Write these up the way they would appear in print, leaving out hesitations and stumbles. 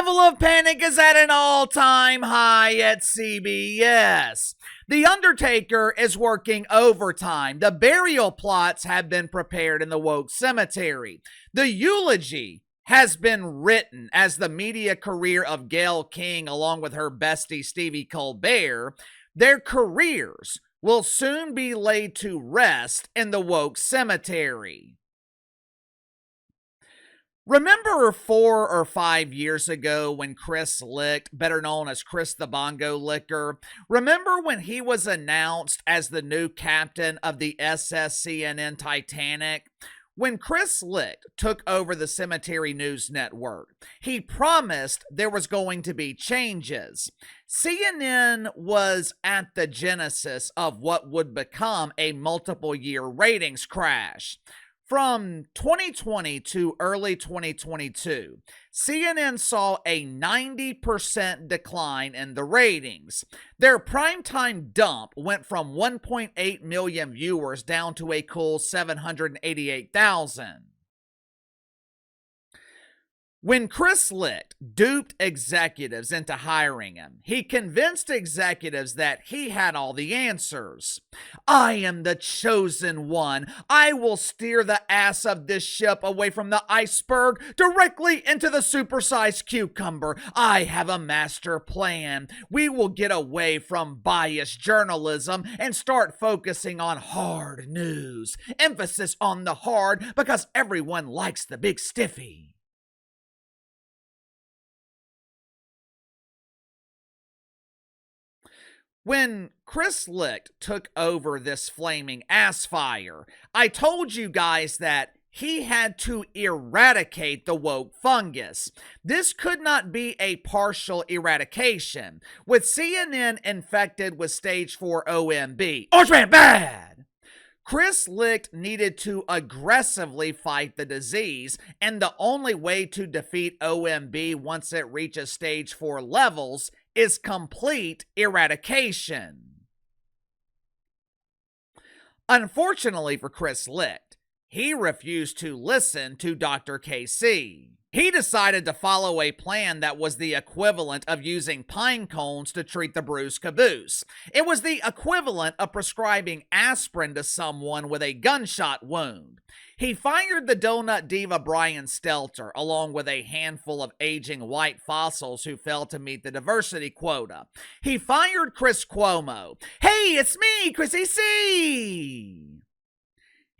level of panic is at an all-time high at CBS. The Undertaker is working overtime. The burial plots have been prepared in the woke cemetery. The eulogy has been written as the media career of Gayle King, along with her bestie Stevie Colbert, their careers will soon be laid to rest in the woke cemetery. Remember 4 or 5 years ago when Chris Licht, better known as Chris the Bongo Licker, remember when he was announced as the new captain of the SSCNN Titanic? When Chris Licht took over the Cemetery News Network, he promised there was going to be changes. CNN was at the genesis of what would become a multiple-year ratings crash. From 2020 to early 2022, CNN saw a 90% decline in the ratings. Their primetime dump went from 1.8 million viewers down to a cool 788,000. When Chris Licht duped executives into hiring him, he convinced executives that he had all the answers. I am the chosen one. I will steer the ass of this ship away from the iceberg directly into the supersized cucumber. I have a master plan. We will get away from biased journalism and start focusing on hard news. Emphasis on the hard because everyone likes the big stiffy. When Chris Licht took over this flaming ass fire, I told you guys that he had to eradicate the woke fungus. This could not be a partial eradication. With CNN infected with stage 4 OMB, Orange Man bad! Chris Licht needed to aggressively fight the disease, and the only way to defeat OMB once it reaches stage 4 levels is complete eradication. Unfortunately for Chris Licht, he refused to listen to Dr. KC. He decided to follow a plan that was the equivalent of using pine cones to treat the bruised caboose. It was the equivalent of prescribing aspirin to someone with a gunshot wound. He fired the donut diva Brian Stelter, along with a handful of aging white fossils who failed to meet the diversity quota. He fired Chris Cuomo. Hey, it's me, Chrissy C!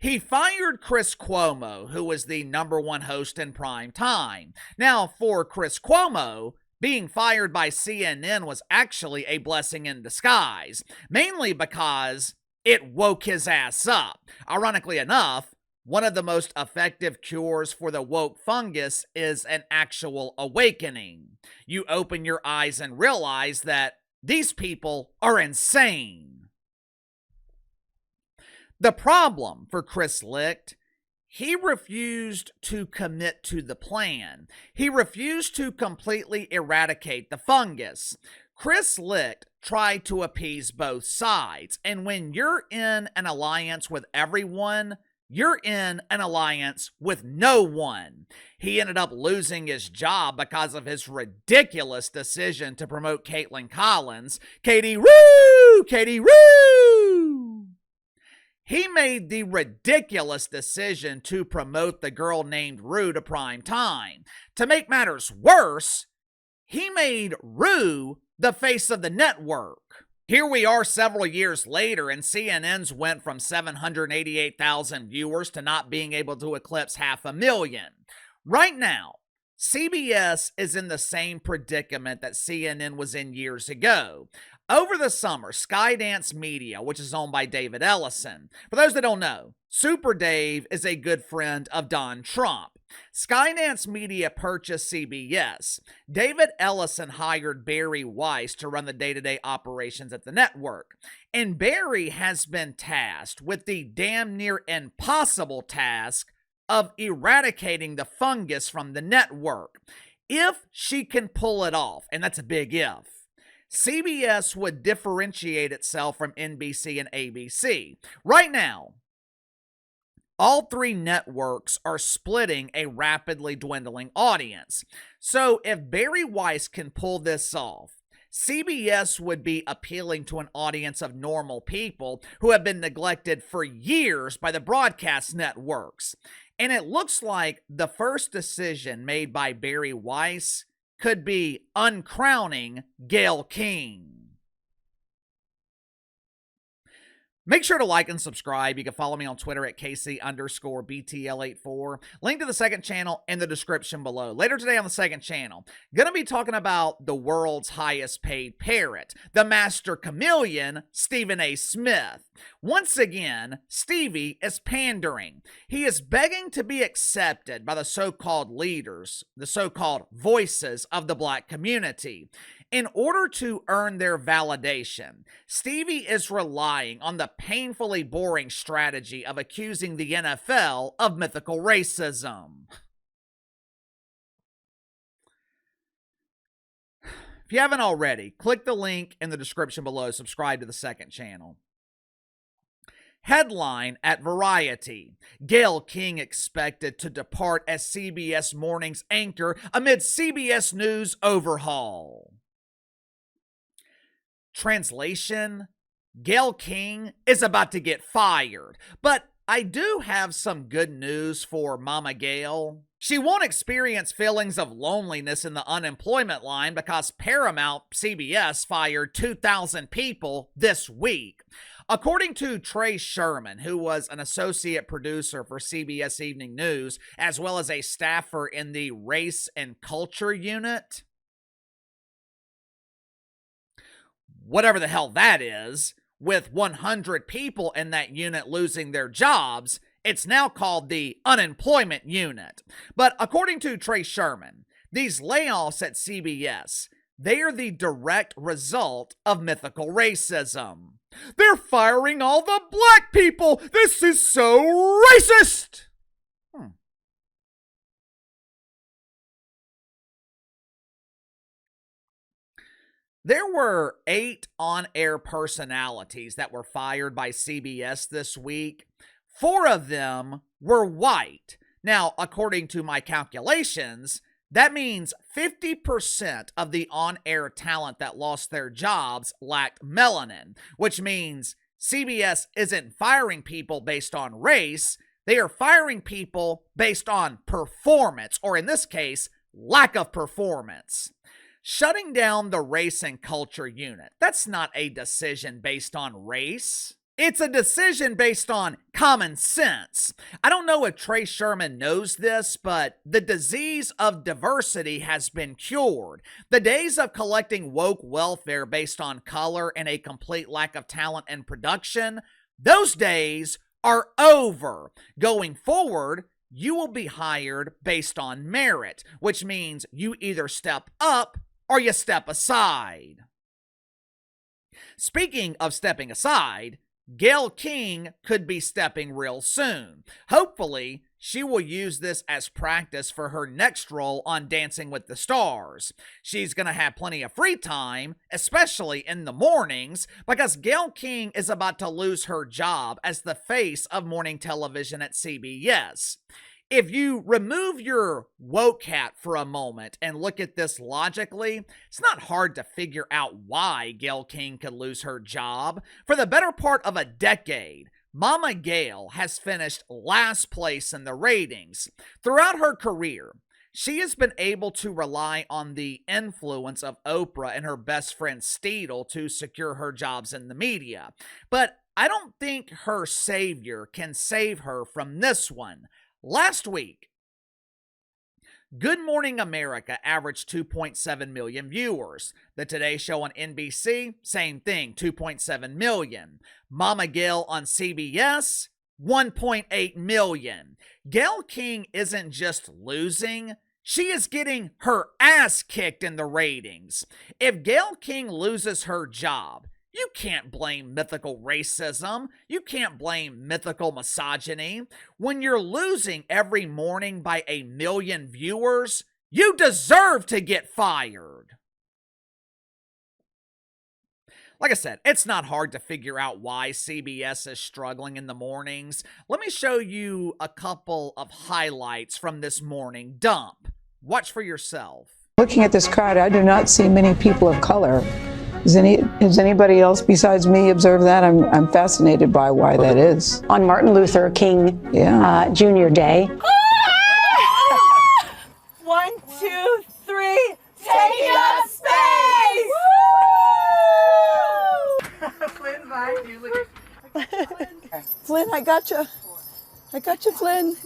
He fired Chris Cuomo, who was the #1 host in prime time. Now, for Chris Cuomo, being fired by CNN was actually a blessing in disguise, mainly because it woke his ass up. Ironically enough, one of the most effective cures for the woke fungus is an actual awakening. You open your eyes and realize that these people are insane. The problem for Chris Licht, he refused to commit to the plan. He refused to completely eradicate the fungus. Chris Licht tried to appease both sides, and when you're in an alliance with everyone, you're in an alliance with no one. He ended up losing his job because of his ridiculous decision to promote Caitlin Collins. Katie Roo! Katie Roo! He made the ridiculous decision to promote the girl named Rue to prime time. To make matters worse, he made Rue the face of the network. Here we are several years later, and CNN's went from 788,000 viewers to not being able to eclipse 500,000. Right now, CBS is in the same predicament that CNN was in years ago. Over the summer, Skydance Media, which is owned by David Ellison. For those that don't know, Super Dave is a good friend of Don Trump. Skydance Media purchased CBS. David Ellison hired Bari Weiss to run the day-to-day operations at the network. And Bari has been tasked with the damn near impossible task of eradicating the fungus from the network. If she can pull it off, and that's a big if, CBS would differentiate itself from NBC and ABC. Right now, All three networks are splitting a rapidly dwindling audience. So if Bari Weiss can pull this off, CBS would be appealing to an audience of normal people who have been neglected for years by the broadcast networks. And it looks like the first decision made by Bari Weiss could be uncrowning Gayle King. Make sure to like and subscribe. You can follow me on Twitter at KC_BTL84. Link to the second channel in the description below. Later today on the second channel, gonna be talking about the world's highest paid parrot, the master chameleon, Stephen A. Smith. Once again, Stevie is pandering. He is begging to be accepted by the so-called leaders, the so-called voices of the black community. In order to earn their validation, Stevie is relying on the painfully boring strategy of accusing the NFL of mythical racism. If you haven't already, click the link in the description below, subscribe to the second channel. Headline at Variety: Gayle King expected to depart as CBS Mornings anchor amid CBS News overhaul. Translation: Gayle King is about to get fired, but I do have some good news for Mama Gayle. She won't experience feelings of loneliness in the unemployment line because Paramount CBS fired 2,000 people this week. According to Trey Sherman, who was an associate producer for CBS Evening News, as well as a staffer in the Race and Culture unit, whatever the hell that is, with 100 people in that unit losing their jobs, it's now called the unemployment unit. But according to Trey Sherman, these layoffs at CBS, they are the direct result of mythical racism. They're firing all the black people! This is so racist! There were 8 on-air personalities that were fired by CBS this week. 4 of them were white. Now, according to my calculations, that means 50% of the on-air talent that lost their jobs lacked melanin, which means CBS isn't firing people based on race. They are firing people based on performance, or in this case, lack of performance. Shutting down the Race and Culture unit, that's not a decision based on race. It's a decision based on common sense. I don't know if Trey Sherman knows this, but the disease of diversity has been cured. The days of collecting woke welfare based on color and a complete lack of talent and production, those days are over. Going forward, you will be hired based on merit, which means you either step up or you step aside. Speaking of stepping aside, Gayle King could be stepping real soon. Hopefully, she will use this as practice for her next role on Dancing with the Stars. She's going to have plenty of free time, especially in the mornings, because Gayle King is about to lose her job as the face of morning television at CBS. If you remove your woke hat for a moment and look at this logically, it's not hard to figure out why Gayle King could lose her job. For the better part of a decade, Mama Gayle has finished last place in the ratings. Throughout her career, she has been able to rely on the influence of Oprah and her best friend Steedle to secure her jobs in the media. But I don't think her savior can save her from this one. Last week, Good Morning America averaged 2.7 million viewers. The Today Show on NBC, same thing, 2.7 million. Mama Gayle on CBS, 1.8 million. Gayle King isn't just losing, she is getting her ass kicked in the ratings. If Gayle King loses her job, you can't blame mythical racism. You can't blame mythical misogyny. When you're losing every morning by 1 million viewers, you deserve to get fired. Like I said, it's not hard to figure out why CBS is struggling in the mornings. Let me show you a couple of highlights from this morning dump. Watch for yourself. Looking at this crowd, I do not see many people of color. Has anybody else besides me observed that? I'm fascinated by why that is. On Martin Luther King Jr. Day. 1, 2, 3, taking up space! Flynn, bye. You look. Flynn, I gotcha. I gotcha, Flynn.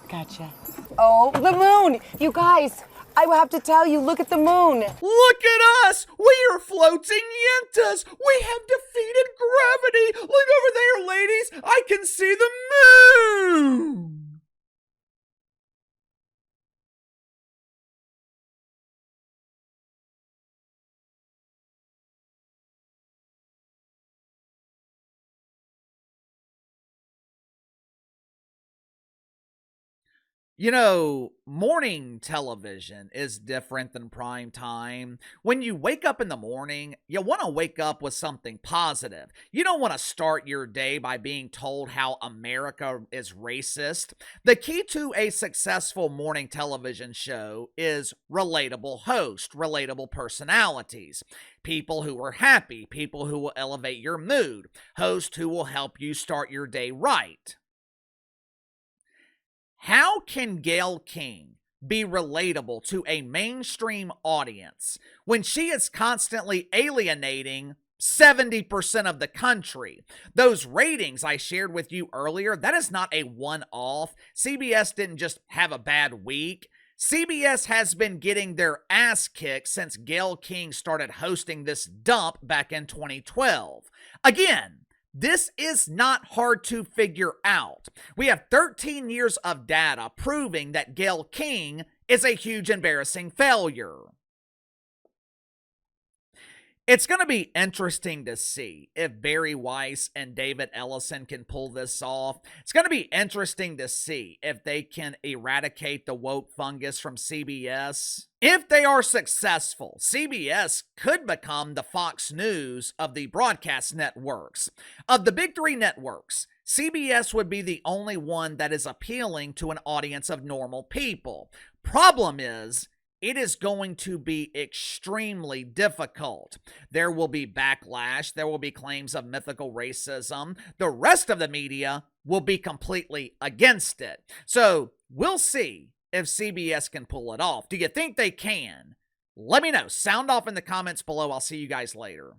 Gotcha. Oh, the moon! You guys, I will have to tell you, look at the moon. Look at us! We are floating yentas! We have defeated gravity! Look over there, ladies! I can see the moon! You know, morning television is different than prime time. When you wake up in the morning, you want to wake up with something positive. You don't want to start your day by being told how America is racist. The key to a successful morning television show is relatable hosts, relatable personalities, people who are happy, people who will elevate your mood, hosts who will help you start your day right. How can Gayle King be relatable to a mainstream audience when she is constantly alienating 70% of the country? Those ratings I shared with you earlier, that is not a one-off. CBS didn't just have a bad week. CBS has been getting their ass kicked since Gayle King started hosting this dump back in 2012. Again, this is not hard to figure out. We have 13 years of data proving that Gayle King is a huge embarrassing failure. It's going to be interesting to see if Bari Weiss and David Ellison can pull this off. It's going to be interesting to see if they can eradicate the woke fungus from CBS. If they are successful, CBS could become the Fox News of the broadcast networks. Of the big three networks, CBS would be the only one that is appealing to an audience of normal people. Problem is, it is going to be extremely difficult. There will be backlash. There will be claims of mythical racism. The rest of the media will be completely against it. So we'll see if CBS can pull it off. Do you think they can? Let me know. Sound off in the comments below. I'll see you guys later.